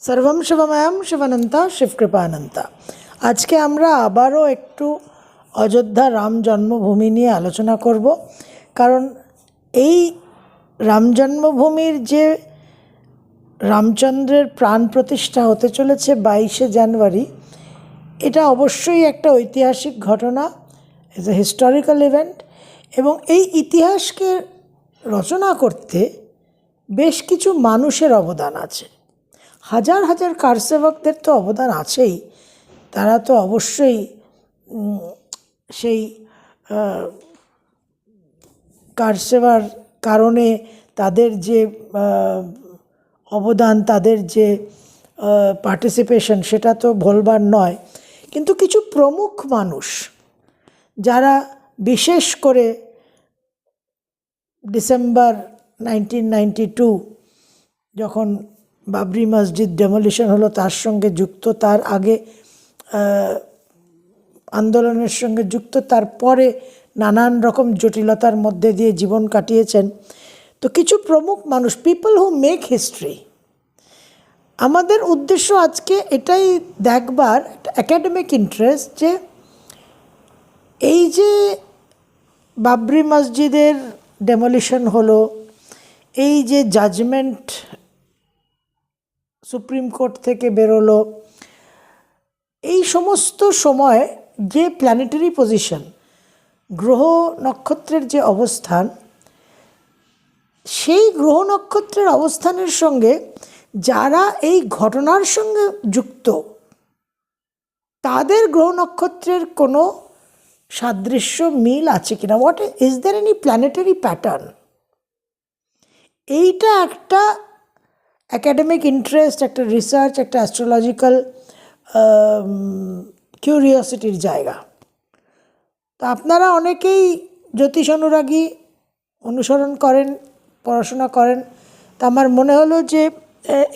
सर्वम शिवमयम शिवानंता शिवकृपानंता। आज के আমরা আবারও একটু অযোধ্যা রাম জন্মভূমি নিয়ে আলোচনা করব, কারণ এই রাম জন্মভূমির যে রামচন্দ্রের প্রাণ প্রতিষ্ঠা হতে চলেছে 22শে জানুয়ারি, এটা অবশ্যই একটা ঐতিহাসিক ঘটনা, ইজ এ হিস্টোরিক্যাল ইভেন্ট। এবং এই ইতিহাসকে রচনা করতে বেশ কিছু মানুষের অবদান আছে। হাজার হাজার কারসেবকদের তো অবদান আছেই, তারা তো অবশ্যই সেই কারসেবার কারণে তাদের যে অবদান, তাদের যে পার্টিসিপেশন, সেটা তো ভোলবার নয়। কিন্তু কিছু প্রমুখ মানুষ যারা বিশেষ করে ডিসেম্বর 1992 যখন বাবরি মসজিদ ডেমোলিশন হলো তার সঙ্গে যুক্ত, তার আগে আন্দোলনের সঙ্গে যুক্ত, তারপরে নানান রকম জটিলতার মধ্যে দিয়ে জীবন কাটিয়েছেন। তো কিছু প্রমুখ মানুষ, পিপল হু মেক হিস্ট্রি। আমাদের উদ্দেশ্য আজকে এটাই দেখবার, একাডেমিক ইন্টারেস্ট, যে এই যে বাবরি মসজিদের ডেমোলিশন হলো, এই যে জাজমেন্ট সুপ্রিম কোর্ট থেকে বেরোলো, এই সমস্ত সময় যে প্ল্যানেটারি পজিশন, গ্রহ নক্ষত্রের যে অবস্থান, সেই গ্রহ নক্ষত্রের অবস্থানের সঙ্গে যারা এই ঘটনার সঙ্গে যুক্ত, তাদের গ্রহ নক্ষত্রের কোনো সাদৃশ্য মিল আছে কিনা, what is there any planetary pattern, এইটা একটা অ্যাকাডেমিক ইন্টারেস্ট, একটা রিসার্চ, একটা অ্যাস্ট্রোলজিক্যাল কিউরিওসিটির জায়গা। তো আপনারা অনেকেই জ্যোতিষ অনুরাগী, অনুসরণ করেন, পড়াশোনা করেন। তা আমার মনে হলো যে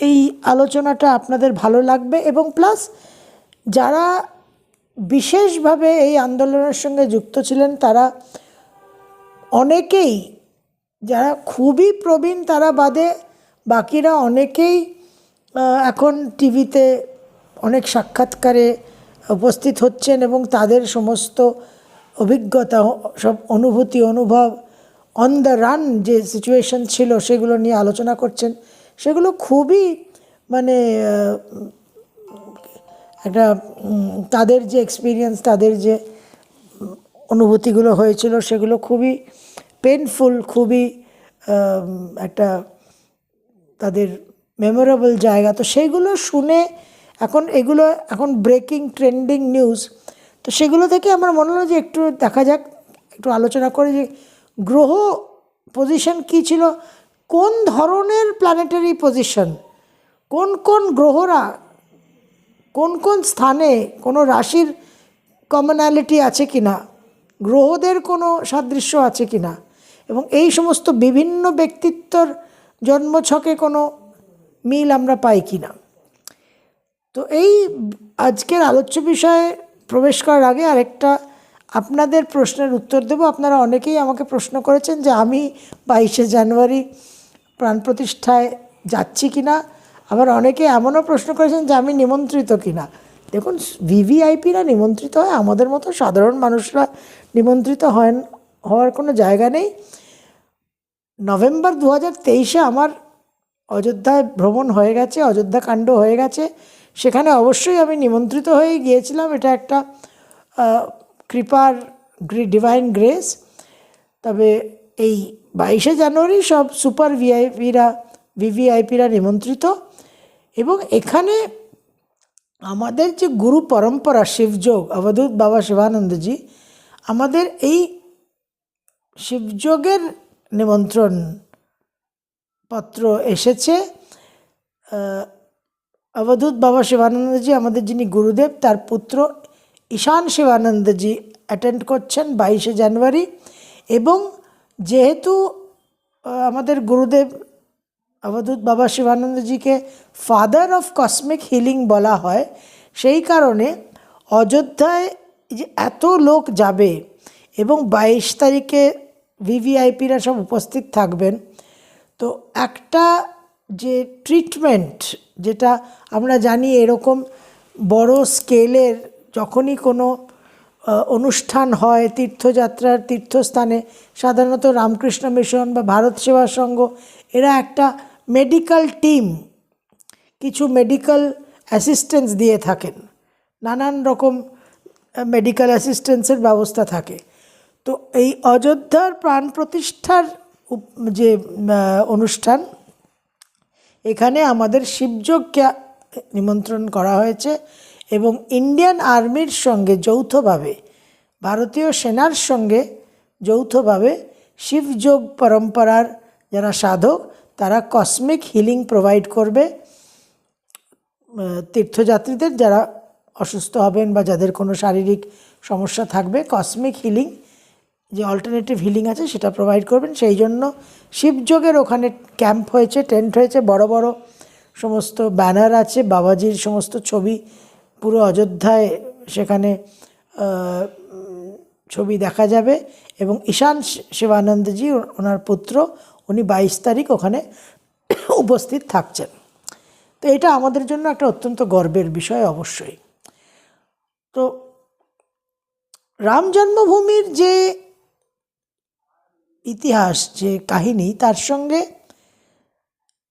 এই আলোচনাটা আপনাদের ভালো লাগবে, এবং প্লাস যারা বিশেষভাবে এই আন্দোলনের সঙ্গে যুক্ত ছিলেন, তারা অনেকেই, যারা খুবই প্রবীণ তারা বাদে বাকিরা অনেকেই এখন টিভিতে অনেক সাক্ষাৎকারে উপস্থিত হচ্ছেন এবং তাদের সমস্ত অভিজ্ঞতা, সব অনুভূতি, অনুভব, অন দ্য রান যে সিচুয়েশন ছিল সেগুলো নিয়ে আলোচনা করছেন। সেগুলো খুবই মানে একটা তাদের যে এক্সপিরিয়েন্স, তাদের যে অনুভূতিগুলো হয়েছিল সেগুলো খুবই পেনফুল, খুবই একটা তাদের মেমোরেবল জায়গা। তো সেইগুলো শুনে এগুলো এখন ব্রেকিং ট্রেন্ডিং নিউজ, তো সেগুলো থেকে আমার মনে হলো যে একটু দেখা যাক, একটু আলোচনা করে যে গ্রহ পজিশন কী ছিল, কোন ধরনের প্ল্যানেটারি পজিশন, কোন কোন গ্রহরা কোন কোন স্থানে, কোনো রাশির কমনালিটি আছে কি না, গ্রহদের কোনো সাদৃশ্য আছে কি না, এবং এই সমস্ত বিভিন্ন ব্যক্তিত্বর জন্মছকে কোনো মিল আমরা পাই কি না। তো এই আজকের আলোচ্য বিষয়ে প্রবেশ করার আগে আরেকটা আপনাদের প্রশ্নের উত্তর দেব। আপনারা অনেকেই আমাকে প্রশ্ন করেছেন যে আমি 22শে জানুয়ারি প্রাণ প্রতিষ্ঠায় যাচ্ছি কি না, আবার অনেকে এমনও প্রশ্ন করেছেন যে আমি নিমন্ত্রিত কি না। দেখুন, ভিভিআইপিরা নিমন্ত্রিত হয়, আমাদের মতো সাধারণ মানুষরা নিমন্ত্রিত হওয়ার কোনো জায়গা নেই। নভেম্বর 2023-এ আমার অযোধ্যায় ভ্রমণ হয়ে গেছে, অযোধ্যা কাণ্ড হয়ে গেছে, সেখানে অবশ্যই আমি নিমন্ত্রিত হয়ে গিয়েছিলাম। এটা একটা কৃপার ডিভাইন গ্রেস। তবে এই 22শে জানুয়ারি সব সুপার ভিভিআইপিরা নিমন্ত্রিত, এবং এখানে আমাদের যে গুরু পরম্পরা শিবযোগ, অবধূত বাবা শিবানন্দজি, আমাদের এই শিবযোগের নিমন্ত্রণ পত্র এসেছে। অবধূত বাবা শিবানন্দজি, আমাদের যিনি গুরুদেব, তার পুত্র ঈশান শিবানন্দজি অ্যাটেন্ড করছেন 22শে জানুয়ারি। এবং যেহেতু আমাদের গুরুদেব অবধূত বাবা শিবানন্দজিকে ফাদার অফ কসমিক হিলিং বলা হয়, সেই কারণে অযোধ্যায় যে এত লোক যাবে এবং 22 তারিখে ভিভিআইপিরা সব উপস্থিত থাকবেন, তো একটা যে ট্রিটমেন্ট, যেটা আমরা জানি এরকম বড় স্কেলের যখনই কোনো অনুষ্ঠান হয় তীর্থযাত্রার তীর্থস্থানে, সাধারণত রামকৃষ্ণ মিশন বা ভারত সেবা সংঘ এরা একটা মেডিকেল টিম, কিছু মেডিকেল অ্যাসিস্ট্যান্স দিয়ে থাকেন, নানান রকম মেডিকেল অ্যাসিস্ট্যান্সের ব্যবস্থা থাকে। তো এই অযোধ্যার প্রাণ প্রতিষ্ঠার যে অনুষ্ঠান, এখানে আমাদের শিবযজ্ঞকে নিমন্ত্রণ করা হয়েছে এবং ইন্ডিয়ান আর্মির সঙ্গে যৌথভাবে, ভারতীয় সেনার সঙ্গে যৌথভাবে শিবযোগ পরম্পরার যারা সাধক তারা কসমিক হিলিং প্রোভাইড করবে তীর্থযাত্রীদের, যারা অসুস্থ হবেন বা যাদের কোনো শারীরিক সমস্যা থাকবে। কসমিক হিলিং যে অল্টারনেটিভ হিলিং আছে সেটা প্রোভাইড করবেন। সেই জন্য শিবযোগের ওখানে ক্যাম্প হয়েছে, টেন্ট হয়েছে, বড় বড় সমস্ত ব্যানার আছে, বাবাজির সমস্ত ছবি পুরো অযোধ্যায় সেখানে ছবি দেখা যাবে। এবং ঈশান শিবানন্দজি ওনার পুত্র, উনি 22 তারিখ ওখানে উপস্থিত থাকছেন। তো এটা আমাদের জন্য একটা অত্যন্ত গর্বের বিষয় অবশ্যই। তো রাম জন্মভূমির যে ইতিহাস, যে কাহিনী, তার সঙ্গে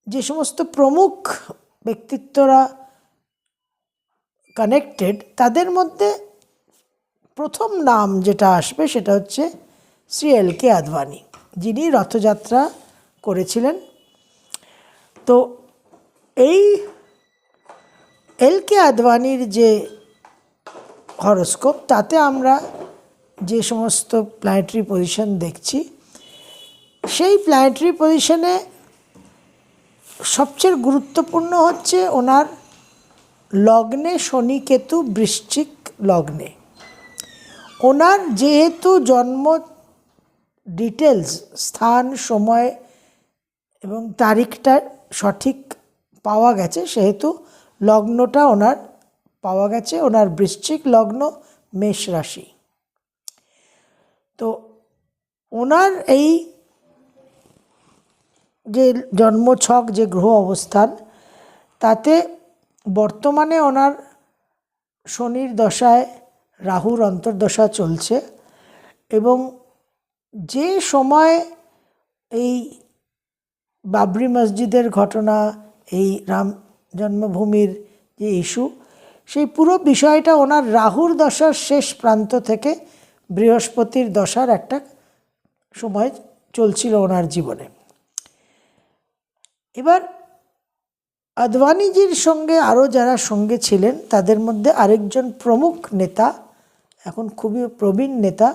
যে সমস্ত প্রমুখ ব্যক্তিত্বরা কানেক্টেড, তাদের মধ্যে প্রথম নাম যেটা আসবে সেটা হচ্ছে শ্রী এল.কে. আদবানি, যিনি রথযাত্রা করেছিলেন। তো এই এল.কে. আদবানির যে হরোস্কোপ, তাতে আমরা যে সমস্ত প্ল্যানেটারি পজিশন দেখছি, সেই প্ল্যানেটারি পজিশনে সবচেয়ে গুরুত্বপূর্ণ হচ্ছে ওনার লগ্নে শনি কেতু বৃশ্চিক লগ্নে। ওনার যেহেতু জন্ম ডিটেলস, স্থান, সময় এবং তারিখটা সঠিক পাওয়া গেছে, সেহেতু লগ্নটা ওনার পাওয়া গেছে। ওনার বৃশ্চিক লগ্ন, মেষ রাশি। তো ওনার এই যে জন্মছক, যে গ্রহ অবস্থান, তাতে বর্তমানে ওনার শনির দশায় রাহুর অন্তর্দশা চলছে এবং যে সময় এই বাবরি মসজিদের ঘটনা, এই রাম জন্মভূমির যে ইস্যু, সেই পুরো বিষয়টা ওনার রাহুর দশার শেষ প্রান্ত থেকে বৃহস্পতির দশার একটা সময় চলছিল ওনার জীবনে। এবার আদবানিজির সঙ্গে আরও যারা সঙ্গে ছিলেন, তাদের মধ্যে আরেকজন প্রমুখ নেতা, এখন খুবই প্রবীণ নেতা,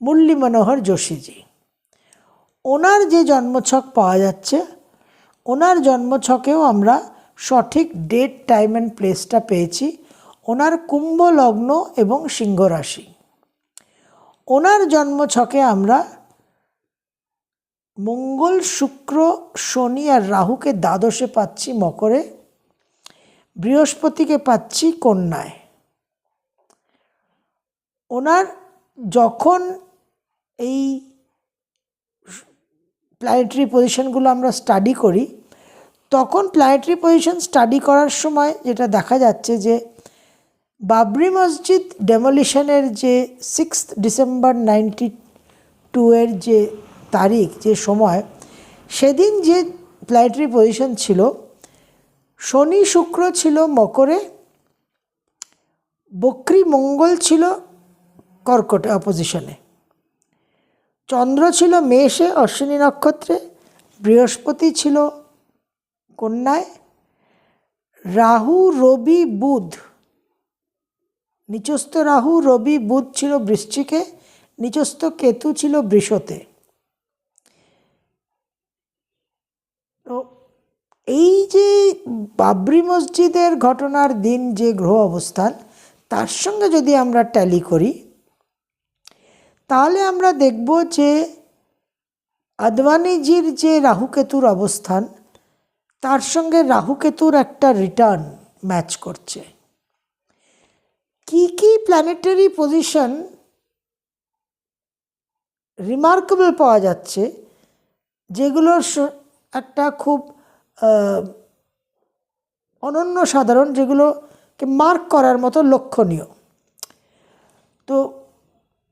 মুরলী মনোহর যোশীজি। ওনার যে জন্মছক পাওয়া যাচ্ছে, ওনার জন্মছকেও আমরা সঠিক ডেট, টাইম অ্যান্ড প্লেসটা পেয়েছি। ওনার কুম্ভ লগ্ন এবং সিংহ রাশি। ওনার জন্মছকে আমরা মঙ্গল, শুক্র, শনি আর রাহুকে দ্বাদশে পাচ্ছি মকরে, বৃহস্পতিকে পাচ্ছি কন্যায়। ওনার যখন এই প্ল্যানেটারি পজিশনগুলো আমরা স্টাডি করি, তখন প্ল্যানেটারি পজিশন স্টাডি করার সময় যেটা দেখা যাচ্ছে যে বাবরি মসজিদ ডেমোলিশনের যে 6 ডিসেম্বর 1992 যে তারিখ, যে সময়, সেদিন যে প্ল্যানেটারি পজিশন ছিল, শনি শুক্র ছিল মকরে, বক্রী মঙ্গল ছিল কর্কটে অপোজিশনে, চন্দ্র ছিল মেষে অশ্বিনী নক্ষত্রে, বৃহস্পতি ছিল কন্যায়, রাহু রবি বুধ, নিচস্থ রাহু রবি বুধ ছিল বৃশ্চিকে, নিচস্থ কেতু ছিল বৃষতে। তো এই যে বাবরি মসজিদের ঘটনার দিন যে গ্রহ অবস্থান, তার সঙ্গে যদি আমরা ট্যালি করি, তাহলে আমরা দেখব যে আদবানিজির যে রাহুকেতুর অবস্থান, তার সঙ্গে রাহুকেতুর একটা রিটার্ন ম্যাচ করছে। কি প্ল্যানেটারি পজিশন রিমার্কেবল পাওয়া যাচ্ছে, যেগুলোর একটা খুব অনন্য সাধারণ, যেগুলোকে মার্ক করার মতো লক্ষণীয়। তো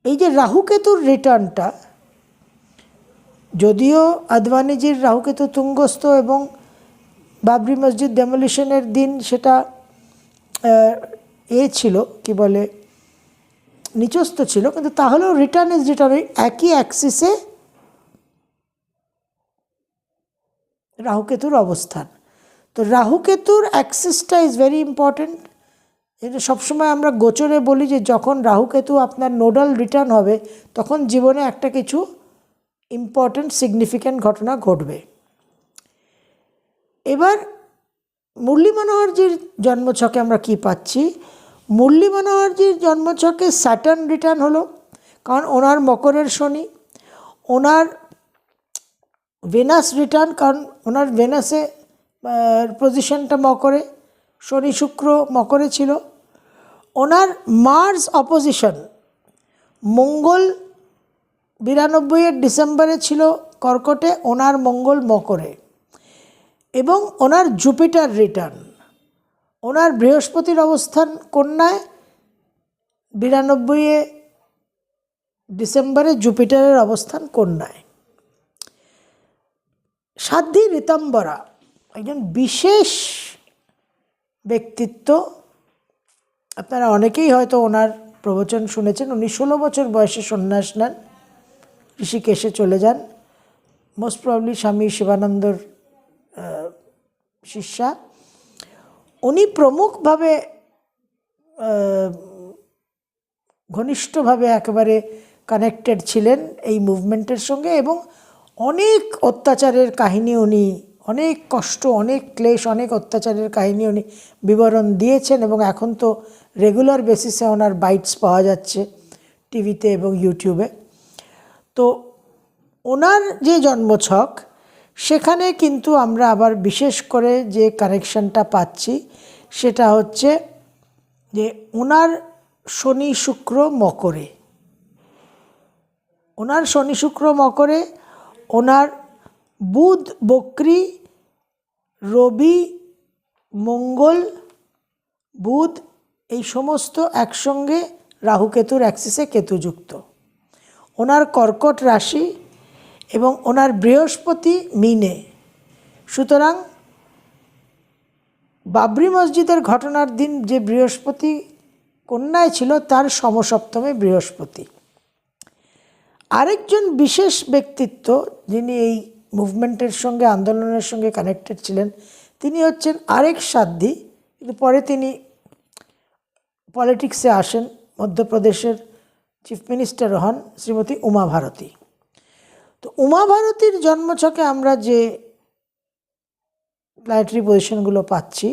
এই যে রাহুকেতুর রিটার্নটা, যদিও আদবানিজির রাহুকেতু তুঙ্গস্থ এবং বাবরি মসজিদ ডেমোলিশনের দিন সেটা ছিল কি বলে নিচস্থ ছিল, কিন্তু তাহলেও রিটার্ন ইজ রিটার্ন, একই অ্যাক্সিসে রাহুকেতুর অবস্থান। তো রাহুকেতুর অ্যাক্সিসটা ইজ ভেরি ইম্পর্টেন্ট। এটা সবসময় আমরা গোচরে বলি যে যখন রাহুকেতু আপনার নোডাল রিটার্ন হবে তখন জীবনে একটা কিছু ইম্পর্টেন্ট সিগনিফিক্যান্ট ঘটনা ঘটবে। এবার মুরলী মনোহরজির জন্মছকে আমরা কি পাচ্ছি? মুরলী মনোহরজির জন্মছকে স্যাটার্ন রিটার্ন হলো, কারণ ওনার মকরের শনি, ওনার ভেনাস রিটার্ন, কারণ ওনার ভেনাসে পজিশনটা মকরে, শনি শুক্র মকরে ছিল। ওনার মার্স অপোজিশন, মঙ্গল 92-এর ডিসেম্বরে ছিল কর্কটে, ওনার মঙ্গল মকরে। এবং ওনার জুপিটার রিটার্ন, ওনার বৃহস্পতির অবস্থান কন্যায়, 92-এ ডিসেম্বরে জুপিটারের অবস্থান কন্যায়। সাধ্বী ঋতম্বরা একজন বিশেষ ব্যক্তিত্ব, আপনারা অনেকেই হয়তো ওনার প্রবচন শুনেছেন। উনি 16 বছর বয়সে সন্ন্যাস নেন, ঋষিকেশে চলে যান, মোস্ট প্রবলি স্বামী শিবানন্দর শিষ্যা। উনি প্রমুখভাবে ঘনিষ্ঠভাবে একেবারে কানেক্টেড ছিলেন এই মুভমেন্টের সঙ্গে, এবং অনেক অত্যাচারের কাহিনী উনি, অনেক কষ্ট, অনেক ক্লেশ, অনেক অত্যাচারের কাহিনী উনি বিবরণ দিয়েছেন, এবং এখন তো রেগুলার বেসিসে ওনার বাইটস পাওয়া যাচ্ছে টিভিতে এবং ইউটিউবে। তো ওনার যে জন্মছক, সেখানে কিন্তু আমরা আবার বিশেষ করে যে কানেকশনটা পাচ্ছি সেটা হচ্ছে যে ওনার শনি শুক্র মকরে, ওনার শনি শুক্র মকরে, ওনার বুধ বক্রী, রবি মঙ্গল বুধ এই সমস্ত একসঙ্গে রাহুকেতুর অ্যাক্সিসে কেতুযুক্ত, ওনার কর্কট রাশি এবং ওনার বৃহস্পতি মিনে। সুতরাং বাবরি মসজিদের ঘটনার দিন যে বৃহস্পতি কন্যায় ছিল তার সমসপ্তমে বৃহস্পতি। আরেকজন বিশেষ ব্যক্তিত্ব যিনি এই মুভমেন্টের সঙ্গে, আন্দোলনের সঙ্গে কানেক্টেড ছিলেন, তিনি হচ্ছেন আরেক সাধ্বী, কিন্তু পরে তিনি পলিটিক্সে আসেন, মধ্যপ্রদেশের চিফ মিনিস্টার হন, শ্রীমতী উমা ভারতী। তো উমা ভারতীর জন্মছকে আমরা যে প্ল্যানেটারি পজিশনগুলো পাচ্ছি,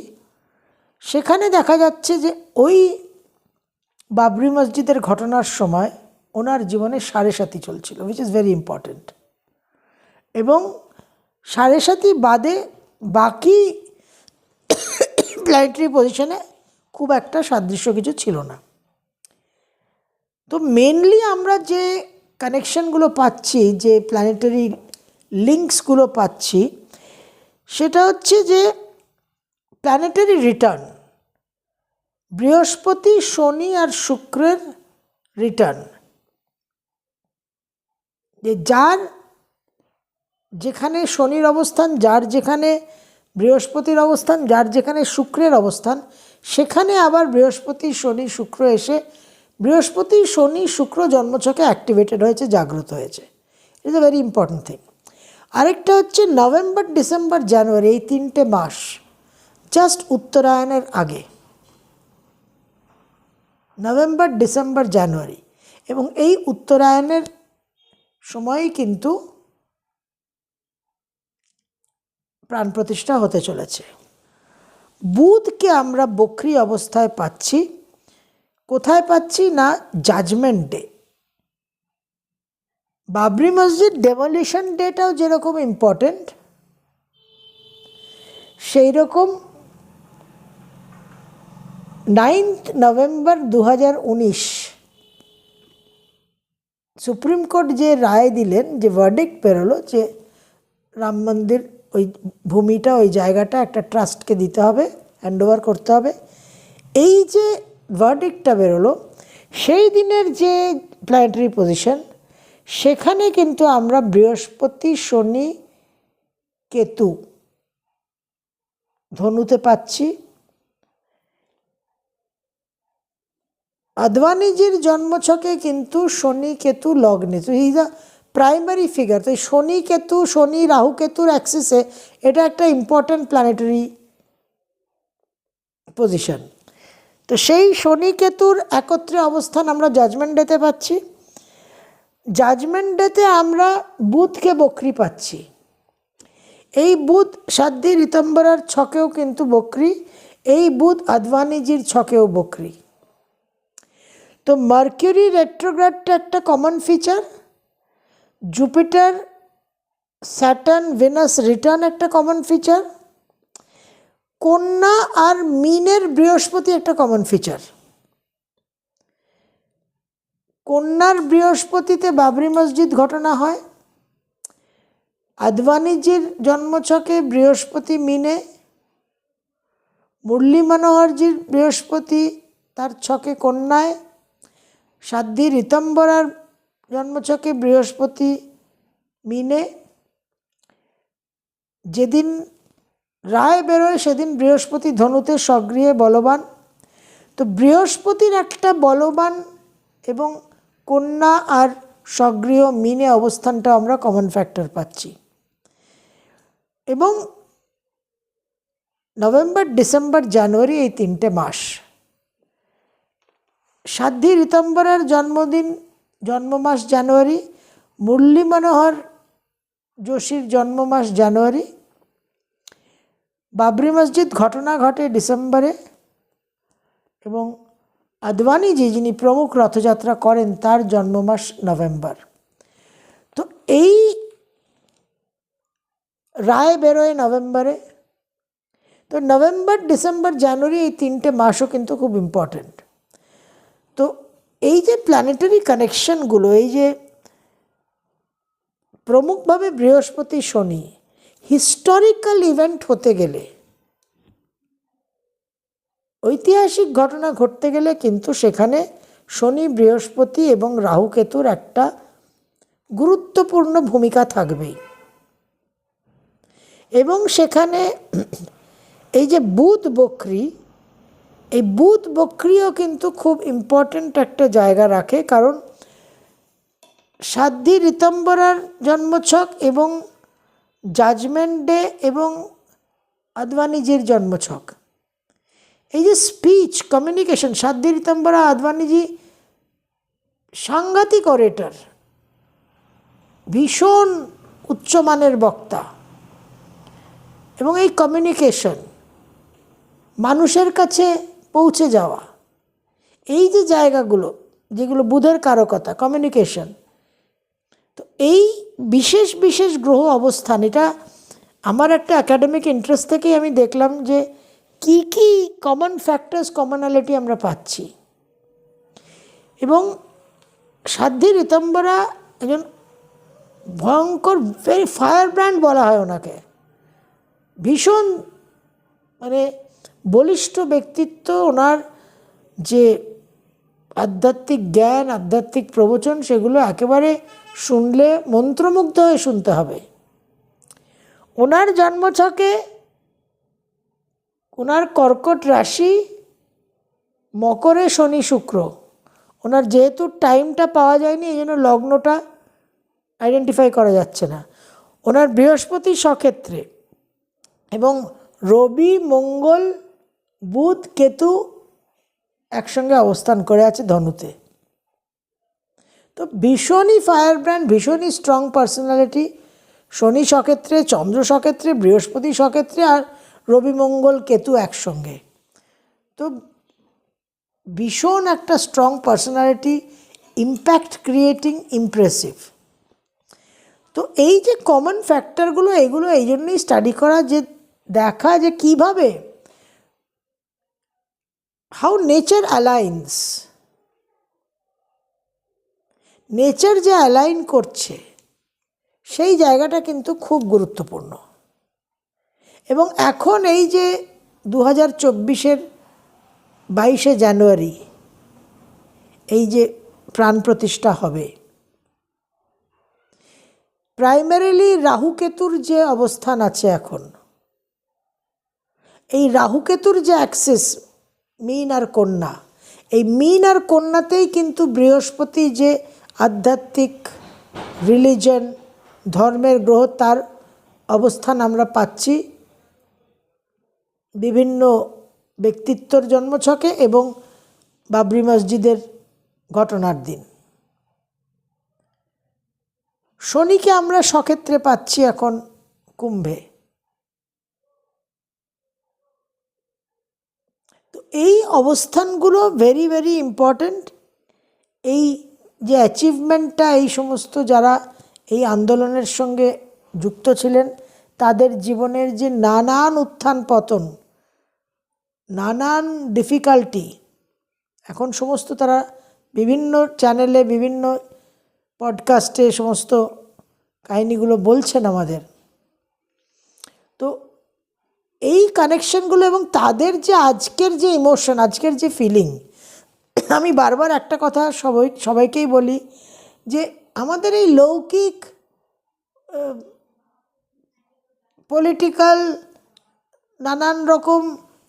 সেখানে দেখা যাচ্ছে যে ওই বাবরি মসজিদের ঘটনার সময় ওনার জীবনে সাড়ে সাতি চলছিল, উইচ ইজ ভেরি ইম্পর্টেন্ট। এবং সাড়ে সাতি বাদে বাকি প্ল্যানেটারি পজিশনে খুব একটা সাদৃশ্য কিছু ছিল না। তো মেনলি আমরা যে কানেকশনগুলো পাচ্ছি, যে প্ল্যানেটারি লিঙ্কসগুলো পাচ্ছি, সেটা হচ্ছে যে প্ল্যানেটারি রিটার্ন, বৃহস্পতি শনি আর শুক্রের রিটার্ন, যে যার যেখানে শনির অবস্থান, যার যেখানে বৃহস্পতির অবস্থান, যার যেখানে শুক্রের অবস্থান, সেখানে আবার বৃহস্পতি শনি শুক্র এসে বৃহস্পতি শনি শুক্র জন্মছকে অ্যাক্টিভেটেড হয়েছে, জাগ্রত হয়েছে। It is a very important thing. আরেকটা হচ্ছে নভেম্বর ডিসেম্বর জানুয়ারি, এই 3টে মাস জাস্ট উত্তরায়ণের আগে, নভেম্বর ডিসেম্বর জানুয়ারি, এবং এই উত্তরায়ণের সময়ই কিন্তু প্রাণ প্রতিষ্ঠা হতে চলেছে। বুধকে আমরা বক্রী অবস্থায় পাচ্ছি, কোথায় পাচ্ছি না জাজমেন্ট ডে। বাবরি মসজিদ ডেমোলিশন ডেটাও যেরকম ইম্পর্টেন্ট, সেই রকম 9 নভেম্বর 2019 সুপ্রিম কোর্ট যে রায় দিলেন, যে ভার্ডিক্ট বেরোলো যে রাম মন্দির ওই ভূমিটা, ওই জায়গাটা একটা ট্রাস্টকে দিতে হবে, হ্যান্ডওভার করতে হবে। এই যে ভার্ডিক্টটা বেরোলো, সেই দিনের যে প্ল্যানেটারি পজিশন, সেখানে কিন্তু আমরা বৃহস্পতি, শনি, কেতু ধনুতে পাচ্ছি। আদবানিজির জন্মছকে কিন্তু শনি কেতু লগ্নে, তো এই দ্য প্রাইমারি ফিগার। তো শনি কেতু, শনি রাহু কেতুর অ্যাক্সিসে এটা একটা ইম্পর্ট্যান্ট প্ল্যানেটারি পজিশন। তো সেই শনি কেতুর একত্রে অবস্থান আমরা জাজমেন্ট ডেতে পাচ্ছি। জাজমেন্ট ডেতে আমরা বুধকে বক্রি পাচ্ছি। এই বুধ সাধ্বী ঋতম্বরার ছকেও কিন্তু বক্রি, এই বুধ আদবানিজির ছকেও বক্রি। তো মার্কিউরি রেট্রোগ্রেডটা একটা common feature, Jupiter, Saturn, Venus return একটা কমন ফিচার, কন্যা আর মিনের বৃহস্পতি একটা কমন ফিচার। কন্যার বৃহস্পতিতে বাবরি মসজিদ ঘটনা হয়, আদবানিজির জন্মছকে বৃহস্পতি মিনে, মুরলী মনোহরজির বৃহস্পতি তার ছকে কন্যায়, সাধ্বী ঋতম্বরার জন্মছকে বৃহস্পতি মিনে। যেদিন রায় বেরোয় সেদিন বৃহস্পতি ধনুতে সগৃহে বলবান। তো বৃহস্পতির একটা বলবান এবং কন্যা আর সগৃহ মিনে অবস্থানটা আমরা কমন ফ্যাক্টর পাচ্ছি। এবং নভেম্বর, ডিসেম্বর, জানুয়ারি এই 3টে মাস, সাধ্বী ঋতম্বরার জন্মমাস জানুয়ারি, মুরলী মনোহর যোশীর জন্মমাস জানুয়ারি, বাবরি মসজিদ ঘটনা ঘটে ডিসেম্বরে, এবং আদবানিজি যিনি প্রমুখ রথযাত্রা করেন তার জন্মমাস নভেম্বর। তো এই রায় বেরোয় নভেম্বরে। তো নভেম্বর, ডিসেম্বর, জানুয়ারি এই 3টে মাসও কিন্তু খুব ইম্পর্ট্যান্ট। তো এই যে প্ল্যানেটারি কানেকশনগুলো, এই যে প্রমুখভাবে বৃহস্পতি শনি, হিস্টোরিক্যাল ইভেন্ট হতে গেলে, ঐতিহাসিক ঘটনা ঘটতে গেলে কিন্তু সেখানে শনি, বৃহস্পতি এবং রাহু কেতুর একটা গুরুত্বপূর্ণ ভূমিকা থাকবেই। এবং সেখানে এই যে বুধ বক্রি, এই বুধ বক্রিও কিন্তু খুব ইম্পর্ট্যান্ট একটা জায়গা রাখে, কারণ সাধ্বী ঋতম্বরার জন্মছক এবং জাজমেন্ট ডে এবং আদবানিজির জন্মছক, এই যে স্পিচ, কমিউনিকেশন, সাধ্বী ঋতম্বরা, আদবানিজি সাংঘাতিক অরেটার, ভীষণ উচ্চমানের বক্তা, এবং এই কমিউনিকেশন, মানুষের কাছে পৌঁছে যাওয়া, এই যে জায়গাগুলো যেগুলো বুধের কারকতা, কমিউনিকেশন। তো এই বিশেষ বিশেষ গ্রহ অবস্থান, এটা আমার একটা একাডেমিক ইন্টারেস্ট থেকেই আমি দেখলাম যে কি কি কমন ফ্যাক্টরস, কমনালিটি আমরা পাচ্ছি। এবং সাধ্বী ঋতম্বরা একজন ভয়ঙ্কর, ভেরি ফায়ার ব্র্যান্ড বলা হয় ওনাকে, ভীষণ মানে বলিষ্ঠ ব্যক্তিত্ব। ওনার যে আধ্যাত্মিক জ্ঞান, আধ্যাত্মিক প্রবচন, সেগুলো একেবারে শুনলে মন্ত্রমুগ্ধ হয়ে শুনতে হবে। ওনার জন্মছকে ওনার কর্কট রাশি, মকরে শনি শুক্র। ওনার যেহেতু টাইমটা পাওয়া যায়নি, এই জন্য লগ্নটা আইডেন্টিফাই করা যাচ্ছে না। ওনার বৃহস্পতি স্বক্ষেত্রে এবং রবি, মঙ্গল, বুধ, কেতু একসঙ্গে অবস্থান করে আছে ধনুতে। তো ভীষণই ফায়ার ব্র্যান্ড, ভীষণই স্ট্রং পার্সোনালিটি। শনি স্বক্ষেত্রে, চন্দ্র স্বক্ষেত্রে, বৃহস্পতি স্বক্ষেত্রে, আর রবি, মঙ্গল, কেতু একসঙ্গে। তো ভীষণ একটা strong personality, impact creating, impressive. তো এই যে কমন ফ্যাক্টরগুলো, এগুলো এই জন্যই স্টাডি করা, যে দেখা যে কীভাবে হাউ নেচার অ্যালাইন্স, নেচার যে অ্যালাইন করছে সেই জায়গাটা কিন্তু খুব গুরুত্বপূর্ণ। এবং এখন এই যে 2024-এর 22শে জানুয়ারি এই যে প্রাণ প্রতিষ্ঠা হবে, প্রাইমারিলি রাহুকেতুর যে অবস্থান আছে এখন, এই রাহুকেতুর যে অ্যাক্সিস মীন আর কন্যা, এই মীন আর কন্যাতেই কিন্তু বৃহস্পতি যে আধ্যাত্মিক রিলিজন ধর্মের গ্রহ তার অবস্থান আমরা পাচ্ছি বিভিন্ন ব্যক্তিত্বর জন্মছকে এবং বাবরি মসজিদের ঘটনার দিন। শনিকে আমরা সক্ষেত্রে পাচ্ছি এখন কুম্ভে। তো এই অবস্থানগুলো ভেরি ভেরি ইম্পর্ট্যান্ট। এই যে অ্যাচিভমেন্টটা এই সমস্ত যারা এই আন্দোলনের সঙ্গে যুক্ত ছিলেন তাদের জীবনের যে নানান উত্থান পতন, নানান ডিফিকাল্টি, এখন সমস্ত তারা বিভিন্ন চ্যানেলে বিভিন্ন পডকাস্টে সমস্ত কাহিনিগুলো বলছেন আমাদের। তো এই কানেকশনগুলো এবং তাদের যে আজকের যে ইমোশন, আজকের যে ফিলিং, আমি বারবার একটা কথা সবাইকেই বলি যে আমাদের এই লৌকিক পলিটিক্যাল নানান রকম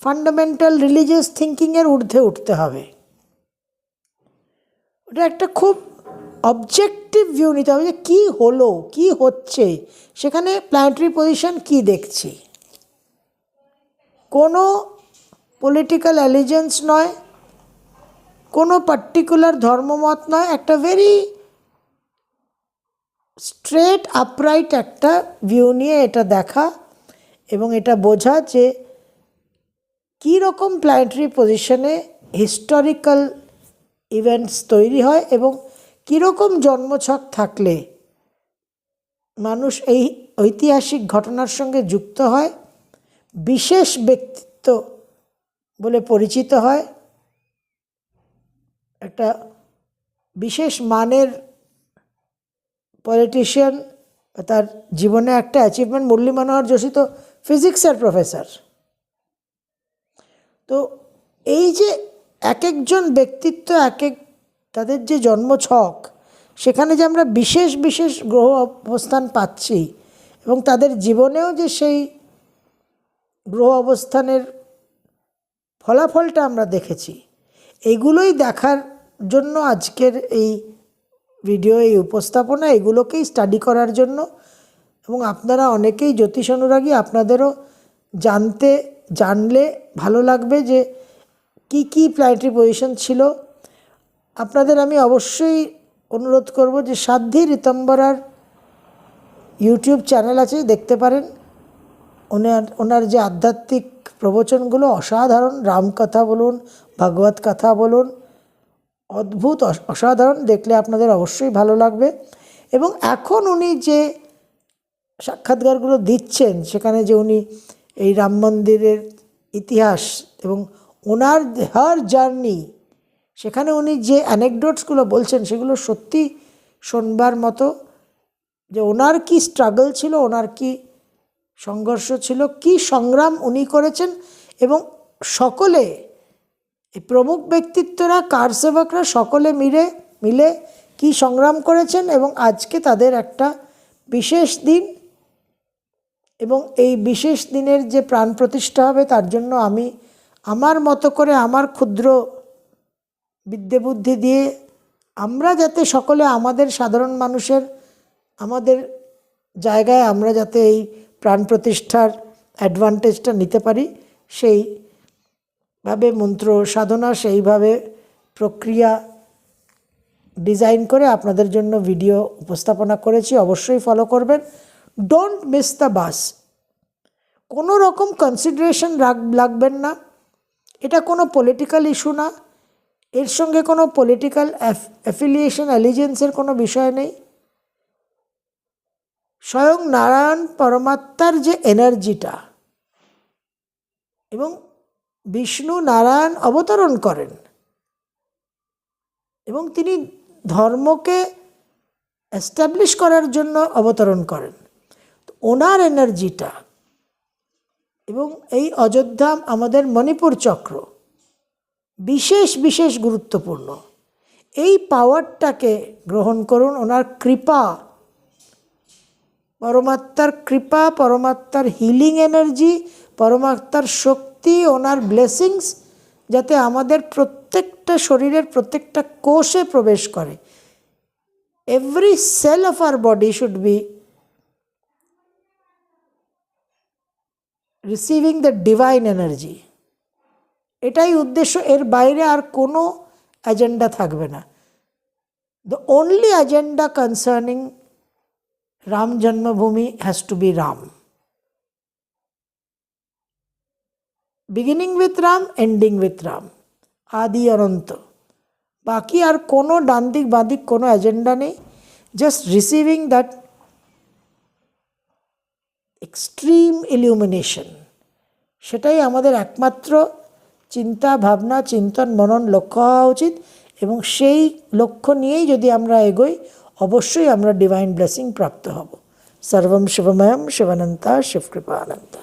ফান্ডামেন্টাল রিলিজিয়াস থিঙ্কিংয়ের ঊর্ধ্বে উঠতে হবে। ওটা একটা খুব অবজেক্টিভ ভিউ নিতে হবে যে কী হলো, কী হচ্ছে, সেখানে প্ল্যানেটারি পজিশন কী দেখছি। কোনো পলিটিক্যাল অ্যালিজেন্স নয়, কোনো পার্টিকুলার ধর্মমত নয়, একটা ভেরি স্ট্রেট আপরাইট একটা ভিউ নিয়ে এটা দেখা এবং এটা বোঝা যে কী রকম প্ল্যানেটারি পজিশনে হিস্টোরিক্যাল ইভেন্টস তৈরি হয় এবং কীরকম জন্মছক থাকলে মানুষ এই ঐতিহাসিক ঘটনার সঙ্গে যুক্ত হয়, বিশেষ ব্যক্তিত্ব বলে পরিচিত হয়, একটা বিশেষ মানের পলিটিশিয়ান, তার জীবনে একটা অ্যাচিভমেন্ট। মুরলী মনোহর যোশী তো ফিজিক্সের প্রফেসর। তো এই যে এক একজন ব্যক্তিত্ব এক এক তাদের যে জন্মছক, সেখানে যে আমরা বিশেষ বিশেষ গ্রহ অবস্থান পাচ্ছি এবং তাদের জীবনেও যে সেই গ্রহ অবস্থানের ফলাফলটা আমরা দেখেছি, এগুলোই দেখার জন্য আজকের এই ভিডিও, এই উপস্থাপনা, এগুলোকেই স্টাডি করার জন্য। এবং আপনারা অনেকেই জ্যোতিষ অনুরাগী, আপনাদেরও জানলে ভালো লাগবে যে কি কি প্ল্যানেটারি পজিশন ছিল। আপনাদের আমি অবশ্যই অনুরোধ করব যে সাধ্বী ঋতম্বরার ইউটিউব চ্যানেল আছে, দেখতে পারেন। ওনার যে আধ্যাত্মিক প্রবচনগুলো অসাধারণ, রামকথা বলুন, ভাগবত কথা বলুন, অদ্ভুত অসাধারণ, দেখলে আপনাদের অবশ্যই ভালো লাগবে। এবং এখন উনি যে সাক্ষাৎকারগুলো দিচ্ছেন, সেখানে যে উনি এই রাম মন্দিরের ইতিহাস এবং ওনার হার জার্নি, সেখানে উনি যে অ্যানেকডোটসগুলো বলছেন সেগুলো সত্যি শোনবার মতো, যে ওনার কি স্ট্রাগল ছিল, ওনার কি সংঘর্ষ ছিল, কি সংগ্রাম উনি করেছেন এবং সকলে এই প্রমুখ ব্যক্তিত্বরা, কারসেবকরা সকলে মিলে কি সংগ্রাম করেছেন এবং আজকে তাদের একটা বিশেষ দিন। এবং এই বিশেষ দিনের যে প্রাণ প্রতিষ্ঠা হবে, তার জন্য আমি আমার মতো করে আমার ক্ষুদ্র বিদ্যে বুদ্ধি দিয়ে আমরা যাতে সকলে আমাদের সাধারণ মানুষের আমাদের জায়গায় আমরা যাতে এই প্রাণ প্রতিষ্ঠার অ্যাডভান্টেজটা নিতে পারি, সেইভাবে মন্ত্র সাধনা, সেইভাবে প্রক্রিয়া ডিজাইন করে আপনাদের জন্য ভিডিও উপস্থাপনা করেছি। অবশ্যই ফলো করবেন। Don't miss the bus. কোনো রকম কনসিডারেশন লাগবেন না। এটা কোনো পলিটিক্যাল ইস্যু না, এর সঙ্গে কোনো পলিটিক্যাল অ্যাফিলিয়েশন, অ্যালিজেন্সের কোনো বিষয় নেই। স্বয়ং নারায়ণ পরমাত্মার যে এনার্জিটা, এবং বিষ্ণু নারায়ণ অবতরণ করেন এবং তিনি ধর্মকে এস্টাবলিশ করার জন্য অবতরণ করেন। ওনার এনার্জিটা এবং এই অযোধ্যা আমাদের মণিপুর চক্র বিশেষ বিশেষ গুরুত্বপূর্ণ। এই পাওয়ারটাকে গ্রহণ করুন, ওনার কৃপা, পরমাত্মার কৃপা, পরমাত্মার হিলিং এনার্জি, পরমাত্মার শক্তি, ওনার ব্লেসিংস যাতে আমাদের প্রত্যেকটা শরীরের প্রত্যেকটা কোষে প্রবেশ করে। Every cell of our body should be receiving the divine energy. এটাই উদ্দেশ্য, এর বাইরে আর কোনো এজেন্ডা থাকবে না। The only agenda concerning Ram Janmabhoomi has to be Ram, beginning with Ram, ending with Ram, আদি অনন্ত। বাকি আর কোনো ডান দিক বাদিক কোনো এজেন্ডা নেই, জাস্ট রিসিভিং দ্যাট এক্সট্রিম ইলিউমিনেশন। সেটাই আমাদের একমাত্র চিন্তা ভাবনা, চিন্তন, মনন, লক্ষ্য হওয়া উচিত। এবং সেই লক্ষ্য নিয়েই যদি আমরা এগোই, অবশ্যই আমরা ডিভাইন ব্লেসিং প্রাপ্ত হব। সর্বম শিবময়ম শিবানন্তা শিবকৃপানন্তা।